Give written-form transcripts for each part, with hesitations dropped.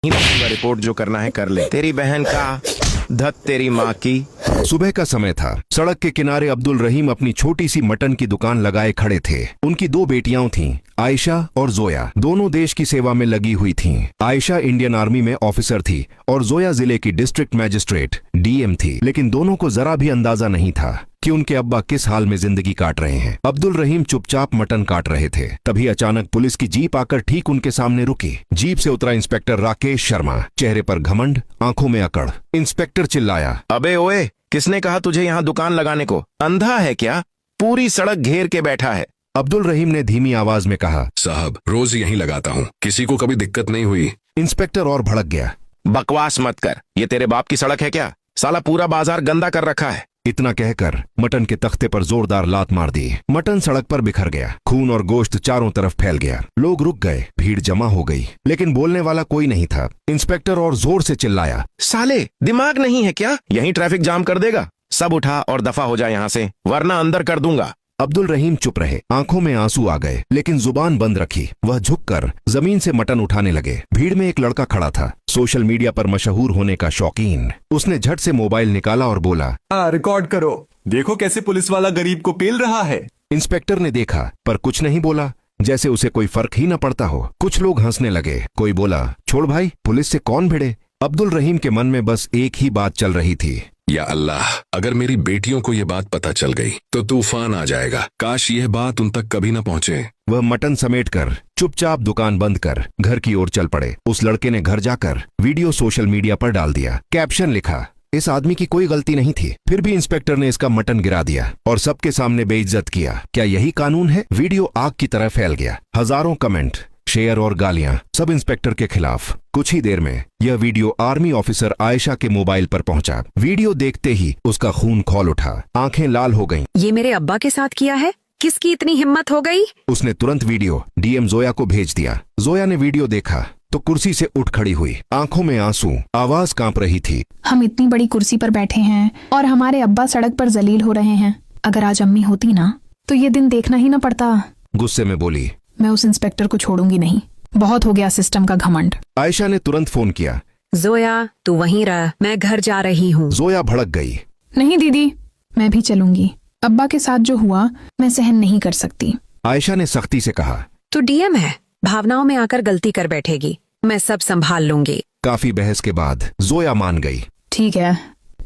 Report जो करना है कर ले। तेरी बहन का धत तेरी माँ की। सुबह का समय था। सड़क के किनारे अब्दुल रहीम अपनी छोटी सी मटन की दुकान लगाए खड़े थे। उनकी दो बेटियां थीं, आयशा और जोया। दोनों देश की सेवा में लगी हुई थीं। आयशा इंडियन आर्मी में ऑफिसर थी और जोया जिले की डिस्ट्रिक्ट मैजिस्ट्रेट डीएम थी। लेकिन दोनों को जरा भी अंदाजा नहीं था कि उनके अब्बा किस हाल में जिंदगी काट रहे हैं। अब्दुल रहीम चुपचाप मटन काट रहे थे। तभी अचानक पुलिस की जीप आकर ठीक उनके सामने रुकी। जीप से उतरा इंस्पेक्टर राकेश शर्मा, चेहरे पर घमंड, आंखों में अकड़। इंस्पेक्टर चिल्लाया, अबे ओए, किसने कहा तुझे यहाँ दुकान लगाने को? अंधा है क्या? पूरी सड़क घेर के बैठा है। अब्दुल रहीम ने धीमी आवाज में कहा, साहब रोज यहीं लगाता हूँ, किसी को कभी दिक्कत नहीं हुई। इंस्पेक्टर और भड़क गया। बकवास मत कर, ये तेरे बाप की सड़क है क्या? साला पूरा बाजार गंदा कर रखा है। इतना कहकर मटन के तख्ते पर जोरदार लात मार दी। मटन सड़क पर बिखर गया। खून और गोश्त चारों तरफ फैल गया। लोग रुक गए, भीड़ जमा हो गई, लेकिन बोलने वाला कोई नहीं था। इंस्पेक्टर और जोर से चिल्लाया, साले दिमाग नहीं है क्या? यहीं ट्रैफिक जाम कर देगा। सब उठा और दफा हो जाए यहाँ से, वरना अंदर कर दूंगा। अब्दुल रहीम चुप रहे। आंखों में आंसू आ गए, लेकिन जुबान बंद रखी। वह झुककर जमीन से मटन उठाने लगे। भीड़ में एक लड़का खड़ा था, सोशल मीडिया पर मशहूर होने का शौकीन। उसने झट से मोबाइल निकाला और बोला, रिकॉर्ड करो, देखो कैसे पुलिस वाला गरीब को पेल रहा है। इंस्पेक्टर ने देखा पर कुछ नहीं बोला, जैसे उसे कोई फर्क ही न पड़ता हो। कुछ लोग हंसने लगे। कोई बोला, छोड़ भाई, पुलिस से कौन भिड़े। अब्दुल रहीम के मन में बस एक ही बात चल रही थी, या अल्लाह, अगर मेरी बेटियों को ये बात पता चल गई तो तूफान आ जाएगा। काश यह बात उन तक कभी न पहुंचे। वह मटन समेटकर चुपचाप दुकान बंद कर घर की ओर चल पड़े। उस लड़के ने घर जाकर वीडियो सोशल मीडिया पर डाल दिया। कैप्शन लिखा, इस आदमी की कोई गलती नहीं थी, फिर भी इंस्पेक्टर ने इसका मटन गिरा दिया और सबके सामने बेइज्जत किया। क्या यही कानून है? वीडियो आग की तरह फैल गया। हजारों कमेंट, शेयर और गालियां, सब इंस्पेक्टर के खिलाफ। कुछ ही देर में यह वीडियो आर्मी ऑफिसर आयशा के मोबाइल पर पहुंचा। वीडियो देखते ही उसका खून खौल उठा, आंखें लाल हो गईं। ये मेरे अब्बा के साथ किया है? किसकी इतनी हिम्मत हो गई? उसने तुरंत वीडियो डीएम जोया को भेज दिया। जोया ने वीडियो देखा तो कुर्सी से उठ खड़ी हुई, आंखों में आंसू, आवाज कांप रही थी। हम इतनी बड़ी कुर्सी पर बैठे हैं और हमारे अब्बा सड़क पर जलील हो रहे हैं। अगर आज अम्मी होती ना तो ये दिन देखना ही ना पड़ता। गुस्से में बोली, मैं उस इंस्पेक्टर को छोड़ूंगी नहीं। बहुत हो गया सिस्टम का घमंड। आयशा ने तुरंत फोन किया, जोया तू वहीं रह, मैं घर जा रही हूँ। जोया भड़क गई, नहीं दीदी, मैं भी चलूंगी। अब्बा के साथ जो हुआ मैं सहन नहीं कर सकती। आयशा ने सख्ती से कहा, तू डीएम है, भावनाओं में आकर गलती कर बैठेगी, मैं सब संभाल लूंगी। काफी बहस के बाद जोया मान गई। ठीक है,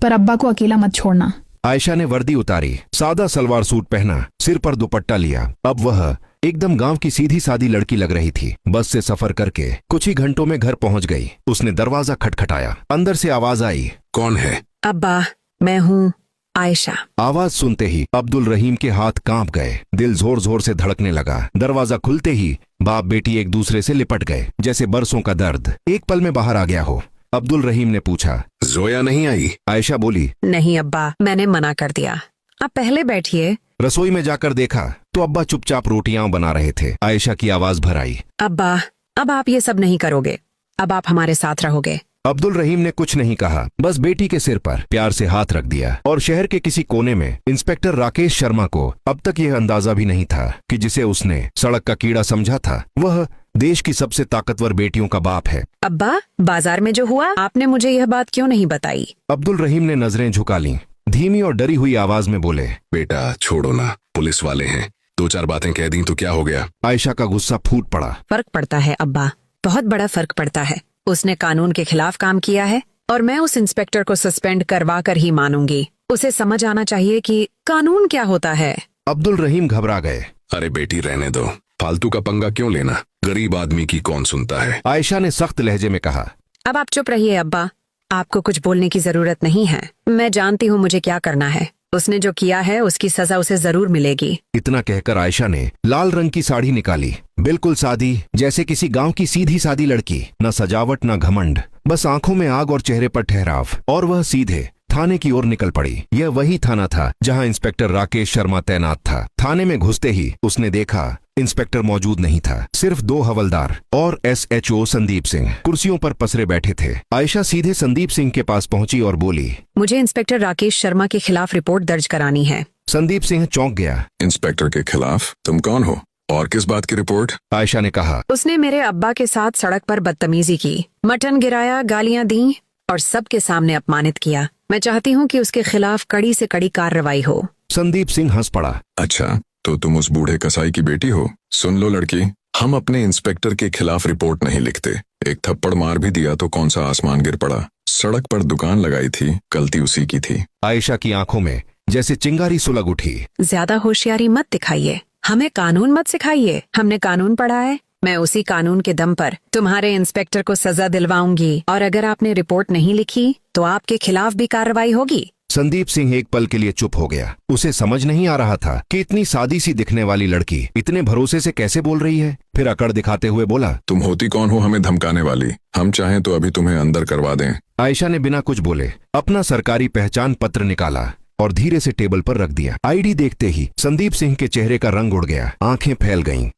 पर अब्बा को अकेला मत छोड़ना। आयशा ने वर्दी उतारी, सादा सलवार सूट पहना, सिर पर दुपट्टा लिया। अब वह एकदम गांव की सीधी सादी लड़की लग रही थी। बस से सफर करके कुछ ही घंटों में घर पहुंच गई। उसने दरवाजा खटखटाया। अंदर से आवाज आई, कौन है? अब्बा, मैं हूँ आयशा। आवाज सुनते ही अब्दुल रहीम के हाथ कांप गए, दिल जोर जोर से धड़कने लगा। दरवाजा खुलते ही बाप बेटी एक दूसरे से लिपट गए, जैसे बरसों का दर्द एक पल में बाहर आ गया हो। अब्दुल रहीम ने पूछा, जोया नहीं आई? आयशा बोली, नहीं अब्बा, मैंने मना कर दिया, आप पहले बैठिए। रसोई में जाकर देखा तो अब्बा चुपचाप रोटियां बना रहे थे। आयशा की आवाज भर आई, अब्बा, अब आप ये सब नहीं करोगे, अब आप हमारे साथ रहोगे। अब्दुल रहीम ने कुछ नहीं कहा, बस बेटी के सिर पर प्यार से हाथ रख दिया। और शहर के किसी कोने में इंस्पेक्टर राकेश शर्मा को अब तक यह अंदाजा भी नहीं था कि जिसे उसने सड़क का कीड़ा समझा था, वह देश की सबसे ताकतवर बेटियों का बाप है। अब्बा, बाजार में जो हुआ, आपने मुझे यह बात क्यों नहीं बताई? अब्दुल रहीम ने नजरें झुका लीं, धीमी और डरी हुई आवाज में बोले, बेटा छोड़ो ना, पुलिस वाले हैं, दो चार बातें कह दी तो क्या हो गया? आयशा का गुस्सा फूट पड़ा। फर्क पड़ता है अब्बा, बहुत बड़ा फर्क पड़ता है। उसने कानून के खिलाफ काम किया है और मैं उस इंस्पेक्टर को सस्पेंड करवा कर ही मानूंगी। उसे समझ आना चाहिए कि कानून क्या होता है। अब्दुल रहीम घबरा गए। अरे बेटी रहने दो, फालतू का पंगा क्यों लेना, गरीब आदमी की कौन सुनता है। आयशा ने सख्त लहजे में कहा, अब आप चुप रहिए अब्बा, आपको कुछ बोलने की जरूरत नहीं है। मैं जानती हूँ मुझे क्या करना है। उसने जो किया है उसकी सजा उसे जरूर मिलेगी। इतना कहकर आयशा ने लाल रंग की साड़ी निकाली, बिल्कुल सादी, जैसे किसी गांव की सीधी सादी लड़की। न सजावट न घमंड, बस आंखों में आग और चेहरे पर ठहराव। और वह सीधे थाने की ओर निकल पड़ी। यह वही थाना था जहां इंस्पेक्टर राकेश शर्मा तैनात था। थाने में घुसते ही उसने देखा इंस्पेक्टर मौजूद नहीं था, सिर्फ दो हवलदार और एसएचओ संदीप सिंह कुर्सियों पर पसरे बैठे थे। आयशा सीधे संदीप सिंह के पास पहुंची और बोली, मुझे इंस्पेक्टर राकेश शर्मा के खिलाफ रिपोर्ट दर्ज करानी है। संदीप सिंह चौंक गया। इंस्पेक्टर के खिलाफ? तुम कौन हो और किस बात की रिपोर्ट? आयशा ने कहा। उसने मेरे अब्बा के साथ सड़क पर बदतमीजी की, मटन गिराया, गालियां दी और सबके सामने अपमानित किया। मैं चाहती हूँ कि उसके खिलाफ कड़ी से कड़ी कार्रवाई हो। संदीप सिंह हंस पड़ा। अच्छा, तो तुम उस बूढ़े कसाई की बेटी हो? सुन लो लड़की, हम अपने इंस्पेक्टर के खिलाफ रिपोर्ट नहीं लिखते। एक थप्पड़ मार भी दिया तो कौन सा आसमान गिर पड़ा। सड़क पर दुकान लगाई थी, गलती उसी की थी। आयशा की आंखों में जैसे चिंगारी सुलग उठी। ज्यादा होशियारी मत दिखाइए, हमें कानून मत सिखाइए। हमने कानून पढ़ा है। मैं उसी कानून के दम पर तुम्हारे इंस्पेक्टर को सजा दिलवाऊंगी और अगर आपने रिपोर्ट नहीं लिखी तो आपके खिलाफ भी कार्रवाई होगी। संदीप सिंह एक पल के लिए चुप हो गया। उसे समझ नहीं आ रहा था कि इतनी सादी सी दिखने वाली लड़की इतने भरोसे से कैसे बोल रही है। फिर अकड़ दिखाते हुए बोला, तुम होती कौन हो हमें धमकाने वाली? हम चाहें तो अभी तुम्हें अंदर करवा दें। आयशा ने बिना कुछ बोले अपना सरकारी पहचान पत्र निकाला और धीरे से टेबल पर रख दिया। आईडी देखते ही संदीप सिंह के चेहरे का रंग उड़ गया, आंखें फैल गईं।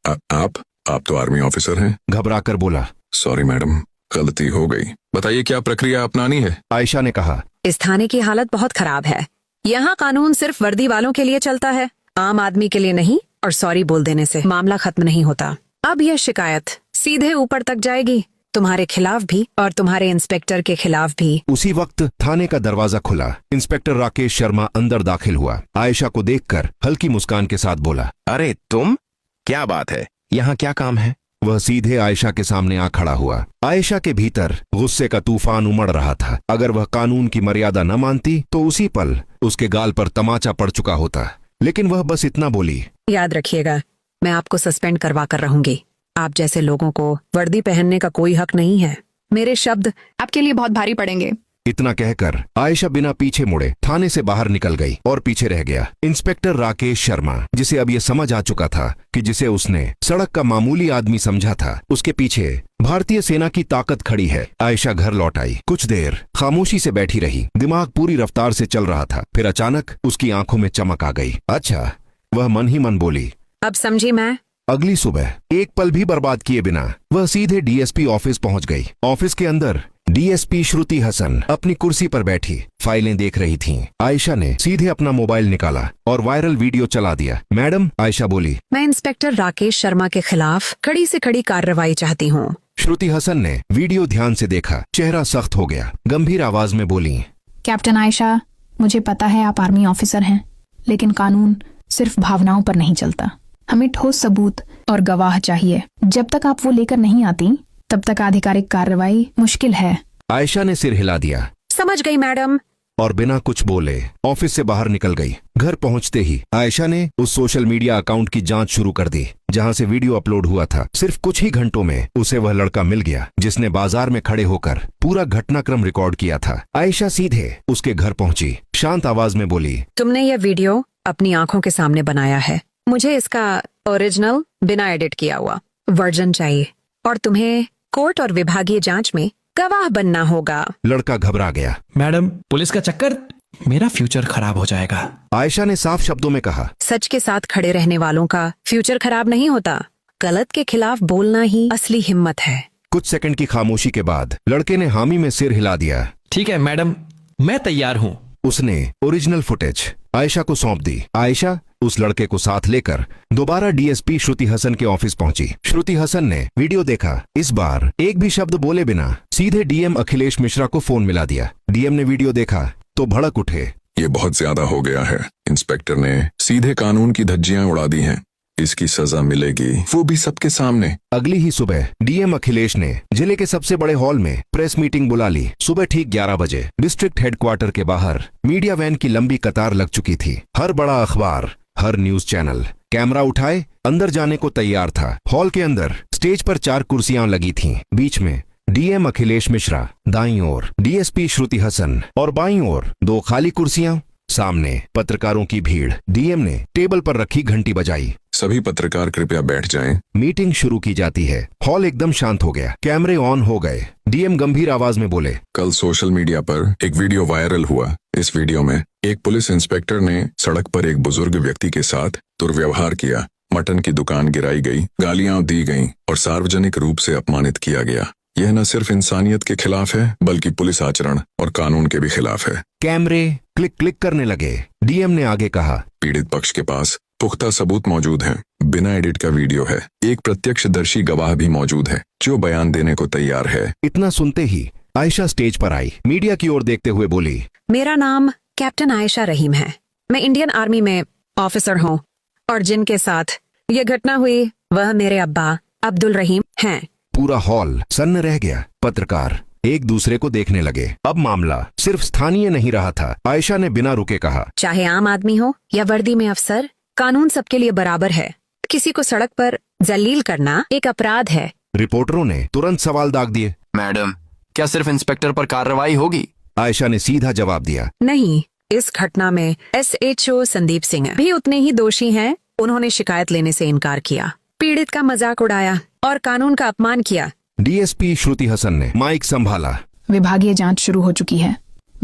आप तो आर्मी ऑफिसर हैं? घबराकर बोला। सॉरी मैडम, गलती हो गई। बताइए क्या प्रक्रिया अपनानी है? आयशा ने कहा। इस थाने की हालत बहुत खराब है। यहाँ कानून सिर्फ वर्दी वालों के लिए चलता है, आम आदमी के लिए नहीं। और सॉरी बोल देने से मामला खत्म नहीं होता। अब यह शिकायत सीधे ऊपर तक जाएगी, तुम्हारे खिलाफ भी और तुम्हारे इंस्पेक्टर के खिलाफ भी। उसी वक्त थाने का दरवाजा खुला। इंस्पेक्टर राकेश शर्मा अंदर दाखिल हुआ। आयशा को देखकर हल्की मुस्कान के साथ बोला, अरे तुम, क्या बात है, यहाँ क्या काम है? वह सीधे आयशा के सामने आ खड़ा हुआ। आयशा के भीतर गुस्से का तूफान उमड़ रहा था। अगर वह कानून की मर्यादा न मानती तो उसी पल उसके गाल पर तमाचा पड़ चुका होता, लेकिन वह बस इतना बोली, याद रखिएगा, मैं आपको सस्पेंड करवा कर रहूंगी। आप जैसे लोगों को वर्दी पहनने का कोई हक नहीं है। मेरे शब्द आपके लिए बहुत भारी पड़ेंगे। इतना कहकर आयशा बिना पीछे मुड़े थाने से बाहर निकल गई और पीछे रह गया इंस्पेक्टर राकेश शर्मा, जिसे अब यह समझ आ चुका था कि जिसे उसने सड़क का मामूली आदमी समझा था, उसके पीछे भारतीय सेना की ताकत खड़ी है। आयशा घर लौट आई। कुछ देर खामोशी से बैठी रही, दिमाग पूरी रफ्तार से चल रहा था। फिर अचानक उसकी आंखों में चमक आ गई। अच्छा, वह मन ही मन बोली। अब समझी मैं। अगली सुबह एक पल भी बर्बाद किए बिना वह सीधे डीएसपी ऑफिस पहुंच गई। ऑफिस के अंदर डीएसपी श्रुति हसन अपनी कुर्सी पर बैठी फाइलें देख रही थीं। आयशा ने सीधे अपना मोबाइल निकाला और वायरल वीडियो चला दिया। मैडम, आयशा बोली, मैं इंस्पेक्टर राकेश शर्मा के खिलाफ कड़ी से कड़ी कार्रवाई चाहती हूँ। श्रुति हसन ने वीडियो ध्यान से देखा, चेहरा सख्त हो गया, गंभीर आवाज में बोली, कैप्टन आयशा, मुझे पता है आप आर्मी ऑफिसर हैं, लेकिन कानून सिर्फ भावनाओं पर नहीं चलता। हमें ठोस सबूत और गवाह चाहिए। जब तक आप वो लेकर नहीं आती तब तक आधिकारिक कार्रवाई मुश्किल है। आयशा ने सिर हिला दिया। समझ गई मैडम। और बिना कुछ बोले ऑफिस से बाहर निकल गई। घर पहुंचते ही आयशा ने उस सोशल मीडिया अकाउंट की जांच शुरू कर दी जहां से वीडियो अपलोड हुआ था। सिर्फ कुछ ही घंटों में उसे वह लड़का मिल गया जिसने बाजार में खड़े होकर पूरा घटनाक्रम रिकॉर्ड किया था। आयशा सीधे उसके घर पहुंची, शांत आवाज में बोली, तुमने यह वीडियो अपनी आंखों के सामने बनाया है। मुझे इसका ओरिजिनल बिना एडिट किया हुआ वर्जन चाहिए और तुम्हें कोर्ट और विभागीय जांच में गवाह बनना होगा। लड़का घबरा गया। मैडम, पुलिस का चक्कर, मेरा फ्यूचर खराब हो जाएगा। आयशा ने साफ शब्दों में कहा, सच के साथ खड़े रहने वालों का फ्यूचर खराब नहीं होता। गलत के खिलाफ बोलना ही असली हिम्मत है। कुछ सेकंड की खामोशी के बाद लड़के ने हामी में सिर हिला दिया। ठीक है मैडम, मैं तैयार हूँ। उसने ओरिजिनल फुटेज आयशा को सौंप दी। आयशा उस लड़के को साथ लेकर दोबारा डीएसपी श्रुति हसन के ऑफिस पहुंची। श्रुति हसन ने वीडियो देखा। इस बार एक भी शब्द बोले बिना सीधे डीएम अखिलेश मिश्रा को फोन मिला दिया। डीएम ने वीडियो देखा तो भड़क उठे। ये बहुत ज्यादा हो गया है। इंस्पेक्टर ने सीधे कानून की धज्जियां उड़ा दी हैं। इसकी सजा मिलेगी, वो भी सबके सामने। अगली ही सुबह डीएम अखिलेश ने जिले के सबसे बड़े हॉल में प्रेस मीटिंग बुला ली। सुबह ठीक 11 बजे डिस्ट्रिक्ट हेडक्वार्टर के बाहर मीडिया वैन की लंबी कतार लग चुकी थी। हर बड़ा अखबार, हर न्यूज चैनल कैमरा उठाए अंदर जाने को तैयार था। हॉल के अंदर स्टेज पर 4 कुर्सियां लगी थीं। बीच में डीएम अखिलेश मिश्रा, दाईं ओर डीएसपी श्रुति हसन और बाईं ओर 2 खाली कुर्सियां। सामने पत्रकारों की भीड़। डीएम ने टेबल पर रखी घंटी बजाई। सभी पत्रकार कृपया बैठ जाएं। मीटिंग शुरू की जाती है। हॉल एकदम शांत हो गया। कैमरे ऑन हो गए। डीएम गंभीर आवाज में बोले, कल सोशल मीडिया पर एक वीडियो वायरल हुआ। इस वीडियो में एक पुलिस इंस्पेक्टर ने सड़क पर एक बुजुर्ग व्यक्ति के साथ दुर्व्यवहार किया। मटन की दुकान गिराई गई, गालियां दी गईं और सार्वजनिक रूप से अपमानित किया गया। यह न सिर्फ इंसानियत के खिलाफ है बल्कि पुलिस आचरण और कानून के भी खिलाफ है। कैमरे क्लिक क्लिक करने लगे। डीएम ने आगे कहा, पीड़ित पक्ष के पास पुख्ता सबूत मौजूद हैं। बिना एडिट का वीडियो है। एक प्रत्यक्षदर्शी गवाह भी मौजूद है जो बयान देने को तैयार है। इतना सुनते ही आयशा स्टेज पर आई, मीडिया की ओर देखते हुए बोली, मेरा नाम कैप्टन आयशा रहीम है। मैं इंडियन आर्मी में ऑफिसर हूँ और जिनके साथ ये घटना हुई वह मेरे अब्बा अब्दुल रहीम हैं। पूरा हॉल सन्न रह गया। पत्रकार एक दूसरे को देखने लगे। अब मामला सिर्फ स्थानीय नहीं रहा था। आयशा ने बिना रुके कहा, चाहे आम आदमी हो या वर्दी में अफसर, कानून सबके लिए बराबर है। किसी को सड़क पर जलील करना एक अपराध है। रिपोर्टरों ने तुरंत सवाल दाग दिए। मैडम, क्या सिर्फ इंस्पेक्टर पर कार्रवाई होगी? आयशा ने सीधा जवाब दिया, नहीं, इस घटना में SHO संदीप सिंह भी उतने ही दोषी हैं। उन्होंने शिकायत लेने से इनकार किया, पीड़ित का मजाक उड़ाया और कानून का अपमान किया। डीएसपी श्रुति हसन ने माइक संभाला। विभागीय जांच शुरू हो चुकी है।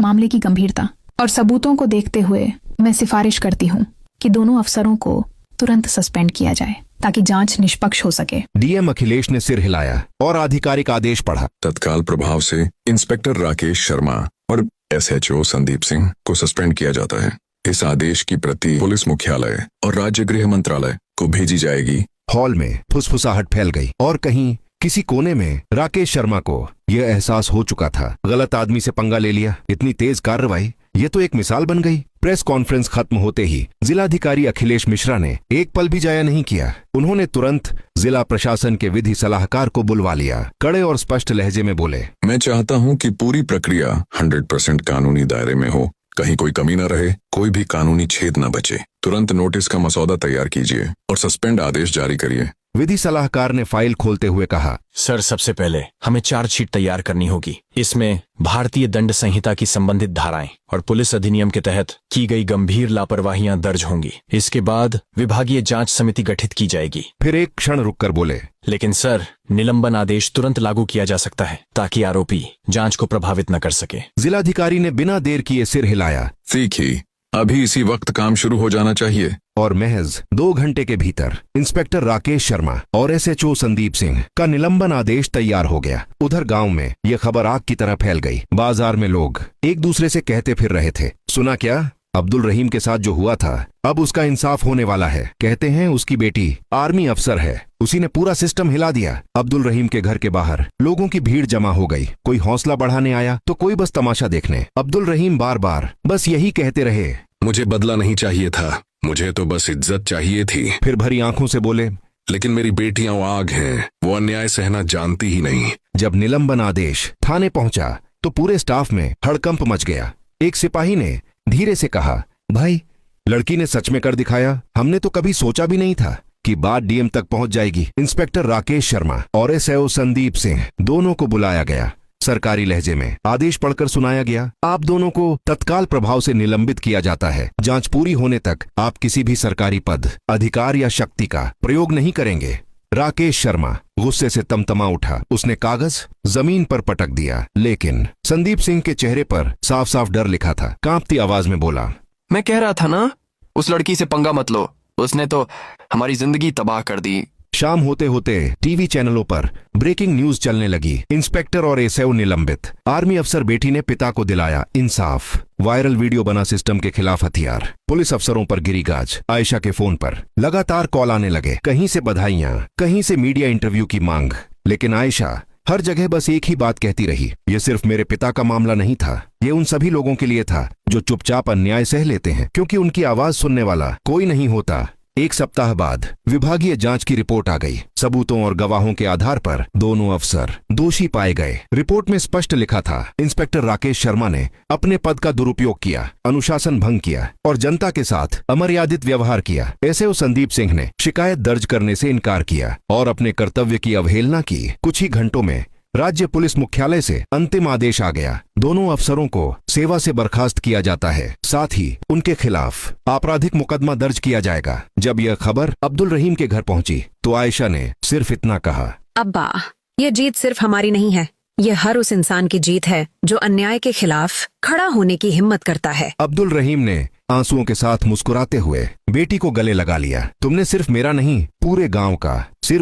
मामले की गंभीरता और सबूतों को देखते हुए मैं सिफारिश करती हूँ कि दोनों अफसरों को तुरंत सस्पेंड किया जाए ताकि जांच निष्पक्ष हो सके। डीएम अखिलेश ने सिर हिलाया और आधिकारिक आदेश पढ़ा। तत्काल प्रभाव से इंस्पेक्टर राकेश शर्मा और SHO संदीप सिंह को सस्पेंड किया जाता है। इस आदेश की प्रति पुलिस मुख्यालय और राज्य गृह मंत्रालय को भेजी जाएगी। हॉल में फुसफुसाहट फैल गई और कहीं किसी कोने में राकेश शर्मा को यह एहसास हो चुका था, गलत आदमी से पंगा ले लिया। इतनी तेज कार्रवाई, ये तो एक मिसाल बन गई। प्रेस कॉन्फ्रेंस खत्म होते ही जिलाधिकारी अखिलेश मिश्रा ने एक पल भी जाया नहीं किया। उन्होंने तुरंत जिला प्रशासन के विधि सलाहकार को बुलवा लिया। कड़े और स्पष्ट लहजे में बोले, मैं चाहता हूं कि पूरी प्रक्रिया 100% कानूनी दायरे में हो। कहीं कोई कमी न रहे, कोई भी कानूनी छेद न बचे। तुरंत नोटिस का मसौदा तैयार कीजिए और सस्पेंड आदेश जारी करिए। विधि सलाहकार ने फाइल खोलते हुए कहा, सर, सबसे पहले हमें चार्जशीट तैयार करनी होगी। इसमें भारतीय दंड संहिता की संबंधित धाराएं और पुलिस अधिनियम के तहत की गई गंभीर लापरवाहियां दर्ज होंगी। इसके बाद विभागीय जांच समिति गठित की जाएगी। फिर एक क्षण रुककर बोले, लेकिन सर, निलंबन आदेश तुरंत लागू किया जा सकता है ताकि आरोपी जांच को प्रभावित न कर सके। जिलाधिकारी ने बिना देर किए सिर हिलाया। ठीक ही, अभी इसी वक्त काम शुरू हो जाना चाहिए। और महज 2 घंटे के भीतर इंस्पेक्टर राकेश शर्मा और SHO संदीप सिंह का निलंबन आदेश तैयार हो गया। उधर गांव में यह खबर आग की तरह फैल गई। बाजार में लोग एक दूसरे से कहते फिर रहे थे, सुना क्या, अब्दुल रहीम के साथ जो हुआ था, अब उसका इंसाफ होने वाला है। कहते हैं उसकी बेटी आर्मी अफसर है, उसी ने पूरा सिस्टम हिला दिया। अब्दुल रहीम के घर के बाहर लोगों की भीड़ जमा हो गई। कोई हौसला बढ़ाने आया तो कोई बस तमाशा देखने। अब्दुल रहीम बार बार बस यही कहते रहे, मुझे बदला नहीं चाहिए था, मुझे तो बस इज्जत चाहिए थी। फिर भरी आंखों से बोले, लेकिन मेरी बेटियां आग हैं, वो अन्याय सहना जानती ही नहीं। जब निलंबन आदेश थाने पहुंचा तो पूरे स्टाफ में हड़कंप मच गया। एक सिपाही ने धीरे से कहा, भाई, लड़की ने सच में कर दिखाया। हमने तो कभी सोचा भी नहीं था कि बात डीएम तक पहुंच जाएगी। इंस्पेक्टर राकेश शर्मा और SHO संदीप सिंह दोनों को बुलाया गया। सरकारी लहजे में आदेश पढ़कर सुनाया गया, आप दोनों को तत्काल प्रभाव से निलंबित किया जाता है। जांच पूरी होने तक आप किसी भी सरकारी पद, अधिकार या शक्ति का प्रयोग नहीं करेंगे। राकेश शर्मा गुस्से से तमतमा उठा। उसने कागज जमीन पर पटक दिया, लेकिन संदीप सिंह के चेहरे पर साफ साफ डर लिखा था। कांपती आवाज में बोला, मैं कह रहा था ना, उस लड़की से पंगा मत लो, उसने तो हमारी जिंदगी तबाह कर दी। शाम होते होते टीवी चैनलों पर ब्रेकिंग न्यूज चलने लगी। इंस्पेक्टर और SHO निलंबित। आर्मी अफसर बेटी ने पिता को दिलाया इंसाफ। वायरल वीडियो बना सिस्टम के खिलाफ हथियार। पुलिस अफसरों पर गिरी गाज। आयशा के फोन पर लगातार कॉल आने लगे, कहीं से बधाइयां, कहीं से मीडिया इंटरव्यू की मांग। लेकिन आयशा हर जगह बस एक ही बात कहती रही, ये सिर्फ मेरे पिता का मामला नहीं था, ये उन सभी लोगों के लिए था जो चुपचाप अन्याय सह लेते हैं क्योंकि उनकी आवाज सुनने वाला कोई नहीं होता। एक सप्ताह बाद विभागीय जांच की रिपोर्ट आ गई। सबूतों और गवाहों के आधार पर दोनों अफसर दोषी पाए गए। रिपोर्ट में स्पष्ट लिखा था, इंस्पेक्टर राकेश शर्मा ने अपने पद का दुरुपयोग किया, अनुशासन भंग किया और जनता के साथ अमर्यादित व्यवहार किया। SHO संदीप सिंह ने शिकायत दर्ज करने से इनकार किया और अपने कर्तव्य की अवहेलना की। कुछ ही घंटों में राज्य पुलिस मुख्यालय से अंतिम आदेश आ गया। दोनों अफसरों को सेवा से बर्खास्त किया जाता है, साथ ही उनके खिलाफ आपराधिक मुकदमा दर्ज किया जाएगा। जब यह खबर अब्दुल रहीम के घर पहुंची तो आयशा ने सिर्फ इतना कहा, अब्बा, ये जीत सिर्फ हमारी नहीं है, ये हर उस इंसान की जीत है जो अन्याय के खिलाफ खड़ा होने की हिम्मत करता है। अब्दुल रहीम ने आंसुओं के साथ मुस्कुराते हुए बेटी को गले लगा लिया। तुमने सिर्फ मेरा नहीं, पूरे गांव का सिर